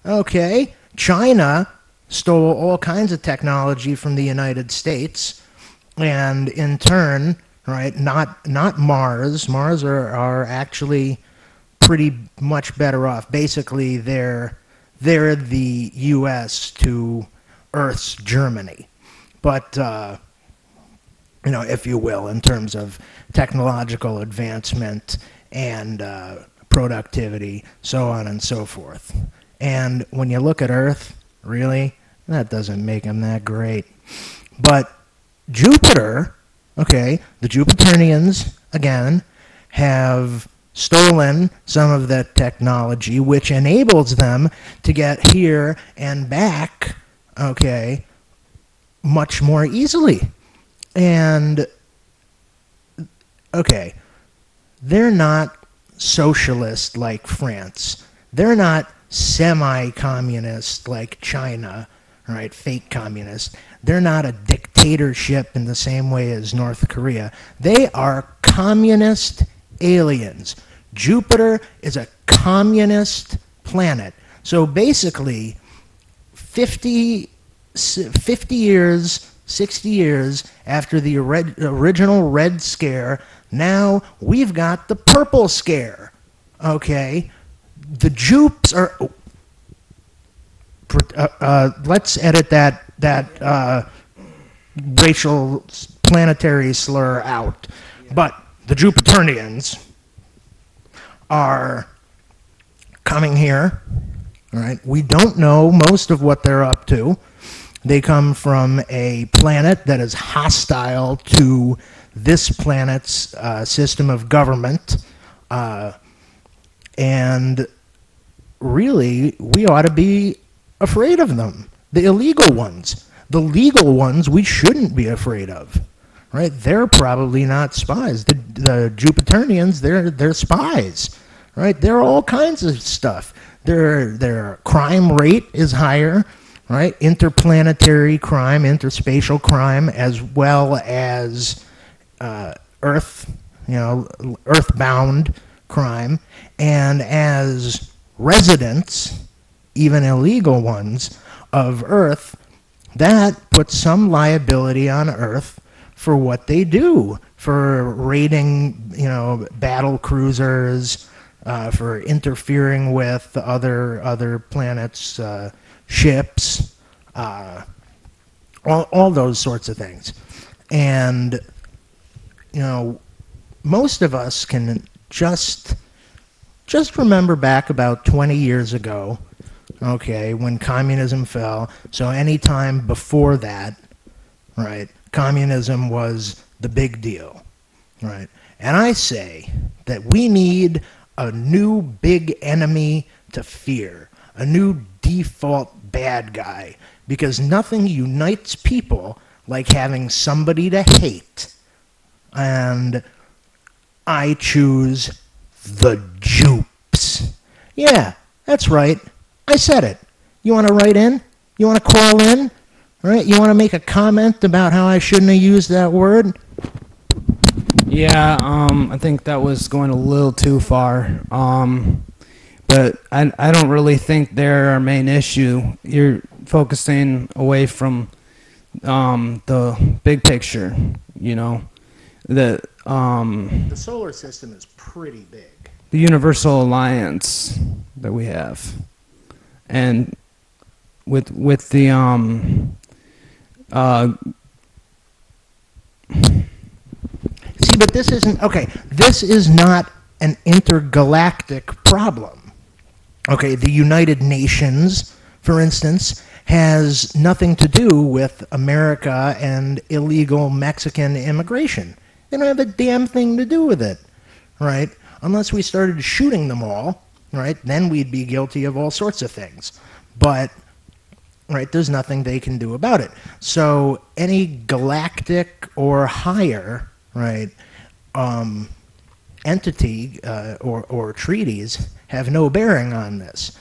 Okay, China stole all kinds of technology from the United States, and in turn, right, not Mars. Mars are actually pretty much better off. Basically, they're the U.S. to Earth's Germany, but if you will, in terms of technological advancement and productivity, so on and so forth. And when you look at Earth, really, that doesn't make them that great. But Jupiter, okay, the Jupiterians, again, have stolen some of that technology, which enables them to get here and back, okay, much more easily. And, okay, they're not socialist like France. They're not semi-communist like China, right? Fake communist. They're not a dictatorship in the same way as North Korea. They are communist aliens. Jupiter is a communist planet. So basically, 50 years, 60 years after the original Red Scare, now we've got the Purple Scare. Okay? The Jupes are... let's edit that racial planetary slur out. But the Jupiterians are coming here. All right? We don't know most of what they're up to. They come from a planet that is hostile to this planet's system of government. And really, we ought to be afraid of them. The illegal ones. The legal ones we shouldn't be afraid of. Right? They're probably not spies. The Jupiterians, they're spies. Right? They're all kinds of stuff. Their crime rate is higher. Right? Interplanetary crime, interspatial crime, as well as earthbound crime. And as residents, even illegal ones, of Earth, that puts some liability on Earth for what they do, for raiding, battle cruisers, for interfering with other planets' ships, all those sorts of things. And, most of us can just remember back about 20 years ago, okay, when communism fell. So any time before that, right, communism was the big deal, right? And I say that we need a new big enemy to fear, a new default bad guy, because nothing unites people like having somebody to hate. And I choose the Jupes. Yeah, that's right. I said it. You want to write in? You want to call in? Right? You want to make a comment about how I shouldn't have used that word? Yeah, I think that was going a little too far. But I don't really think they're our main issue. You're focusing away from the big picture, The solar system is pretty big. The Universal Alliance that we have. And with the See, but this isn't okay. This is not an intergalactic problem. Okay, the United Nations, for instance, has nothing to do with America and illegal Mexican immigration. They don't have a damn thing to do with it, right? Unless we started shooting them all, right? Then we'd be guilty of all sorts of things. But, right, there's nothing they can do about it. So any galactic or higher, right, entity or treaties have no bearing on this.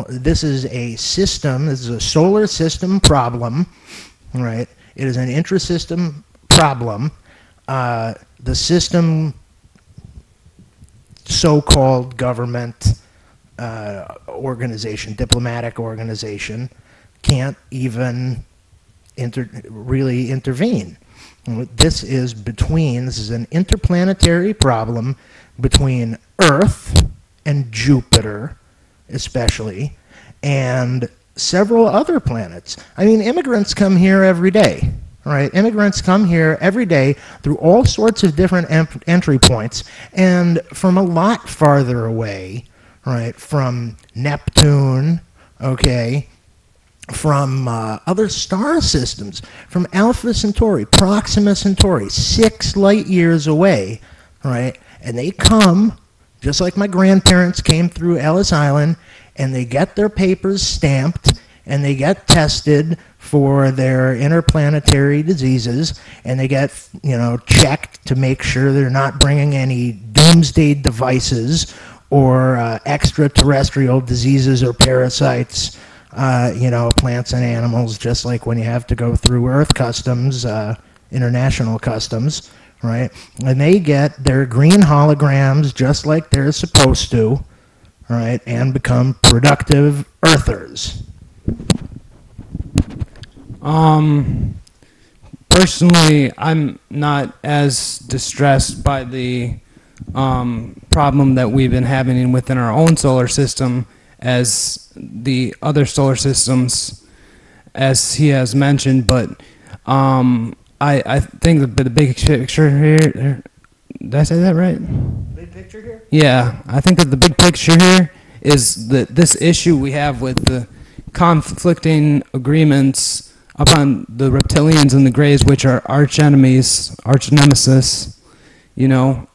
This is a system, this is a solar system problem, right? It is an intrasystem problem. The system, so-called government, organization, diplomatic organization, can't even really intervene. This is an interplanetary problem between Earth and Jupiter, especially, and several other planets. I mean, immigrants come here every day, right? Immigrants come here every day through all sorts of different entry points, and from a lot farther away, right? From Neptune, okay, from other star systems, from Alpha Centauri, Proxima Centauri, 6 light years away, right? And they come, just like my grandparents came through Ellis Island, and they get their papers stamped, and they get tested for their interplanetary diseases, and they get, checked to make sure they're not bringing any doomsday devices or extraterrestrial diseases or parasites, plants and animals, just like when you have to go through Earth customs, international customs, right? And they get their green holograms just like they're supposed to, right? And become productive Earthers. Personally, I'm not as distressed by the problem that we've been having within our own solar system as the other solar systems, as he has mentioned, but I think the big picture here, did I say that right? Big picture here? Yeah, I think that the big picture here is that this issue we have with the conflicting agreements upon the reptilians and the Greys, which are arch enemies, arch nemesis, and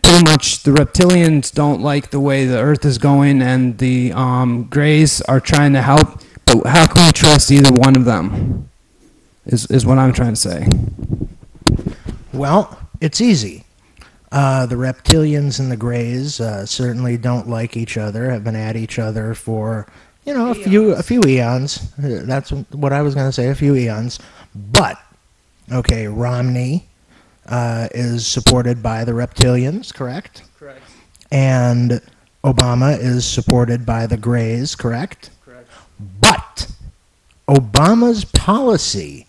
pretty much the reptilians don't like the way the Earth is going, and the Greys are trying to help, but how can we trust either one of them, is what I'm trying to say. Well, it's easy. The reptilians and the Greys certainly don't like each other, have been at each other for, a few eons. That's what I was going to say, a few eons. But, okay, Romney is supported by the reptilians, correct? Correct. And Obama is supported by the Greys, correct? Correct. But Obama's policy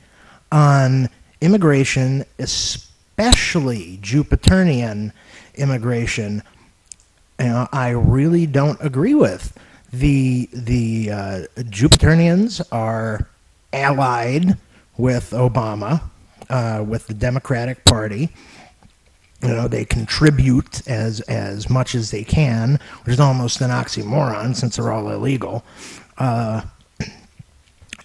on immigration, especially Jupiterian immigration, I really don't agree with. The Jupiterians are allied with Obama, with the Democratic Party. They contribute as much as they can, which is almost an oxymoron since they're all illegal. And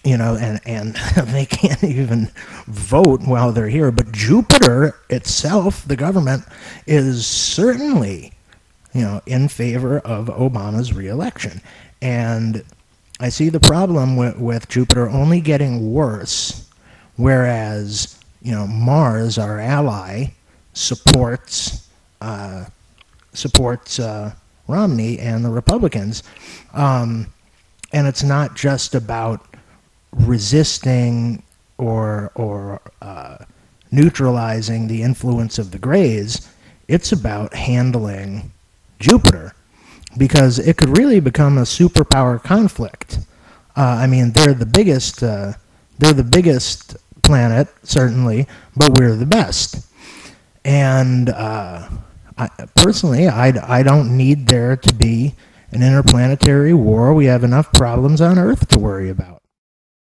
they can't even vote while they're here. But Jupiter itself, the government, is certainly, in favor of Obama's reelection. And I see the problem with Jupiter only getting worse, whereas, Mars, our ally, supports Romney and the Republicans. And it's not just about resisting or neutralizing the influence of the Greys. It's about handling Jupiter, because it could really become a superpower conflict. They're the biggest planet, certainly, but we're the best. And personally, I don't need there to be an interplanetary war. We have enough problems on Earth to worry about.